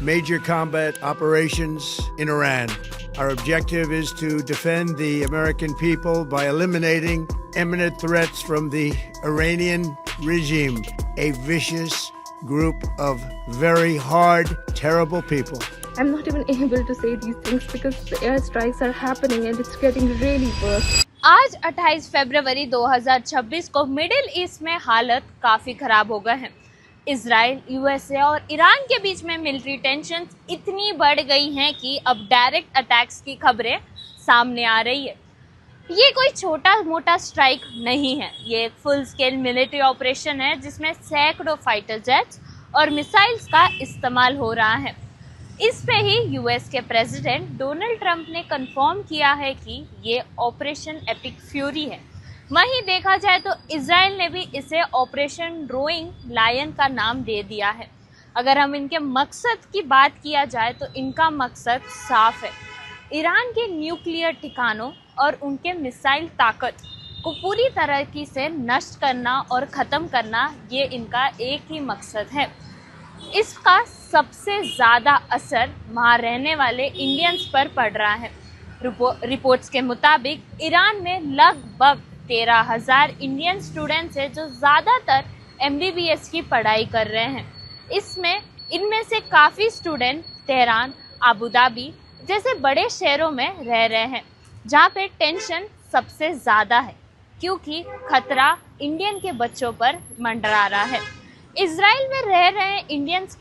major combat operations in Iran. Our objective is to defend the American people by eliminating imminent threats from the Iranian regime, a vicious group of very hard, terrible people. I'm not even able to say these things because the airstrikes are happening and it's getting really worse. आज 28 फरवरी 2026 को middle east में हालत काफी खराब हो गए हैं। Israel, USA और ईरान के बीच में मिलिट्री टेंशन इतनी बढ़ गई हैं कि अब डायरेक्ट अटैक्स की खबरें सामने आ रही है। ये कोई छोटा मोटा स्ट्राइक नहीं है, ये एक फुल स्केल मिलिट्री ऑपरेशन है जिसमें सैकड़ों फाइटर जेट्स और मिसाइल्स का इस्तेमाल हो रहा है। इस पे ही यूएस के प्रेसिडेंट डोनाल्ड ट्रंप ने कंफर्म किया है कि ये ऑपरेशन एपिक फ्यूरी है। वहीं देखा जाए तो इजराइल ने भी इसे ऑपरेशन रोइंग लायन का नाम दे दिया है। अगर हम इनके मकसद की बात किया जाए तो इनका मकसद साफ है, ईरान के न्यूक्लियर ठिकानों और उनके मिसाइल ताकत को पूरी तरीके से नष्ट करना और ख़त्म करना, ये इनका एक ही मकसद है। इसका सबसे ज़्यादा असर वहाँ रहने वाले इंडियंस पर पड़ रहा है। रिपोर्ट्स के मुताबिक ईरान में लगभग 13,000 इंडियन स्टूडेंट्स हैं जो ज़्यादातर MBBS की पढ़ाई कर रहे हैं। इनमें से काफ़ी स्टूडेंट तेहरान, अबू धाबी जैसे बड़े शहरों में रह रहे हैं जहाँ पे टेंशन सबसे ज़्यादा है, क्योंकि खतरा इंडियन के बच्चों पर मंडरा रहा है। इजराइल में रह रहे इंडियंस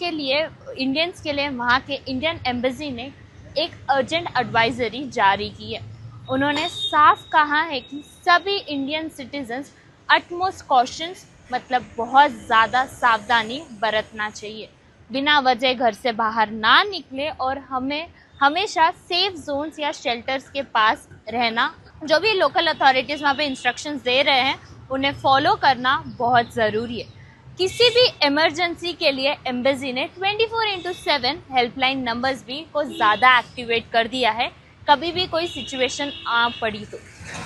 के लिए वहाँ के इंडियन एम्बेसी ने एक अर्जेंट एडवाइजरी जारी की है। उन्होंने साफ कहा है कि सभी इंडियन सिटीजन्स अटमोस्ट कॉशंस मतलब बहुत ज़्यादा सावधानी बरतना चाहिए, बिना वजह घर से बाहर ना निकले और हमें हमेशा सेफ जोन्स या शेल्टर्स के पास रहना, जो भी लोकल अथॉरिटीज़ वहाँ पे इंस्ट्रक्शंस दे रहे हैं उन्हें फॉलो करना बहुत ज़रूरी है। किसी भी इमरजेंसी के लिए एम्बेसी ने 24/7 हेल्पलाइन नंबर्स भी को ज़्यादा एक्टिवेट कर दिया है, कभी भी कोई सिचुएशन आ पड़ी तो।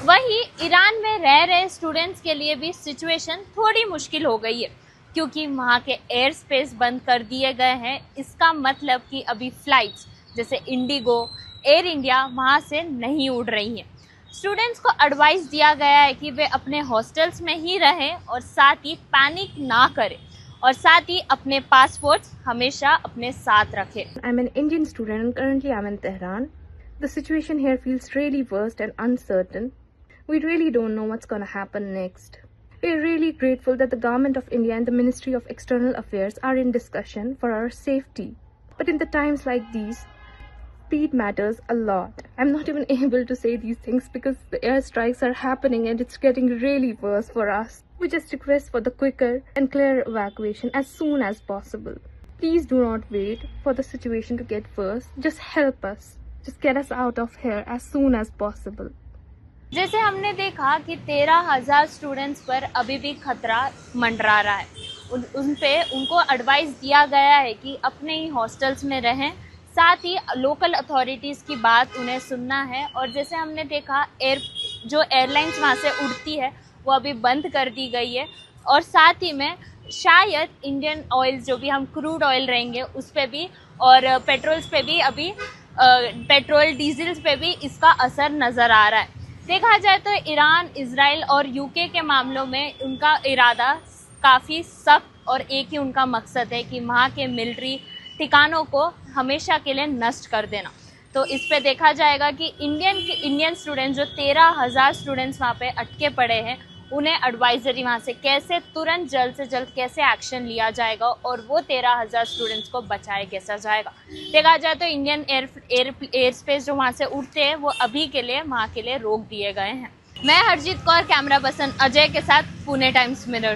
वहीं ईरान में रह रहे स्टूडेंट्स के लिए भी सिचुएशन थोड़ी मुश्किल हो गई है, क्योंकि वहाँ के एयर स्पेस बंद कर दिए गए हैं। इसका मतलब कि अभी फ़्लाइट्स जैसे इंडिगो, एयर इंडिया वहाँ से नहीं उड़ रही हैं। स्टूडेंट्स को एडवाइस दिया गया है कि वे अपने हॉस्टल्स में ही रहें और साथ ही पैनिक ना करें और साथ ही अपने पासपोर्ट्स हमेशा अपने साथ रखें। I'm an Indian student and currently I'm in Tehran. The situation here feels really worst and uncertain. We really don't know what's going to happen next. We're really grateful that the Government of India and the Ministry of External Affairs are in discussion for our safety. But in the times like these, speed matters a lot. I'm not even able to say these things because the airstrikes are happening and it's getting really worse for us. We just request for the quicker and clear evacuation as soon as possible. Please do not wait for the situation to get worse. Just help us. Just get us out of here as soon as possible. जैसे हमने देखा कि 13,000 students पर अभी भी खतरा मंडरा रहा है। उनको एडवाइस दिया गया है कि अपने ही हॉस्टल्स में रहें, साथ ही लोकल अथॉरिटीज़ की बात उन्हें सुनना है। और जैसे हमने देखा जो एयरलाइंस वहाँ से उड़ती है वो अभी बंद कर दी गई है, और साथ ही में शायद इंडियन ऑयल जो भी हम क्रूड ऑयल रहेंगे उस पर भी और पेट्रोल्स पे भी अभी पेट्रोल डीजल्स पे भी इसका असर नज़र आ रहा है। देखा जाए तो ईरान, इजराइल और यूके के मामलों में उनका इरादा काफ़ी सख्त और एक ही उनका मकसद है कि वहाँ के मिलिट्री ठिकानों को हमेशा के लिए नष्ट कर देना। तो इस पे देखा जाएगा कि इंडियन स्टूडेंट्स जो 13,000 स्टूडेंट्स वहाँ पे अटके पड़े हैं, उन्हें एडवाइजरी वहाँ से कैसे तुरंत जल्द से जल्द कैसे एक्शन लिया जाएगा और वो 13,000 स्टूडेंट्स को बचाया कैसा जाएगा। देखा जाए तो इंडियन एयर स्पेस जो वहाँ से उड़ते हैं वो अभी के लिए वहाँ के लिए रोक दिए गए हैं। मैं हरजीत कौर, कैमरा पर्सन अजय के साथ, पुणे टाइम्स मिरर।